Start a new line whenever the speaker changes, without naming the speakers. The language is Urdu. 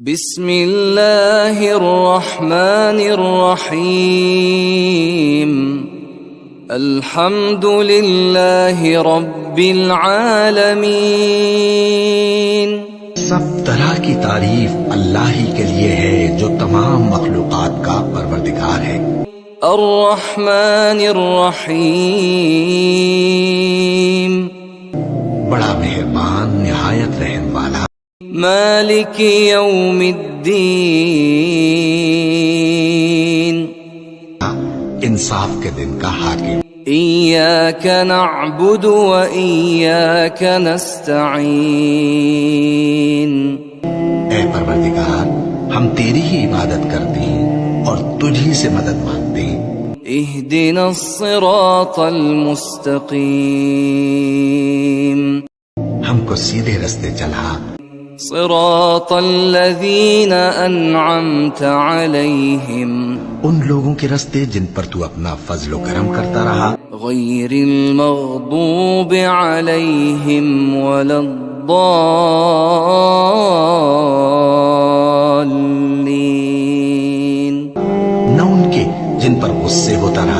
بسم اللہ الرحمن الرحیم الحمد للہ رب العالمین۔
سب طرح کی تعریف اللہ ہی کے لیے ہے جو تمام مخلوقات کا پروردگار ہے۔
الرحمن الرحیم
بڑا مہربان نہایت رحم والا۔
مالک یوم الدین
انصاف کے دن کا حاکم۔
ایاک نعبد و ایاک نستعین۔
اے پروردگار، ہم تیری ہی عبادت کرتے ہیں اور تجھی سے مدد مانگتے ہیں۔
اہدنا الصراط المستقیم۔
ہم کو سیدھے رستے چلا۔
صراط الذین انعمت علیہم
ان لوگوں کے رستے جن پر تو اپنا فضل و کرم کرتا رہا،
غیر المغضوب علیہم ولا الضالین۔
نہ ان کے جن پر غصے ہوتا رہا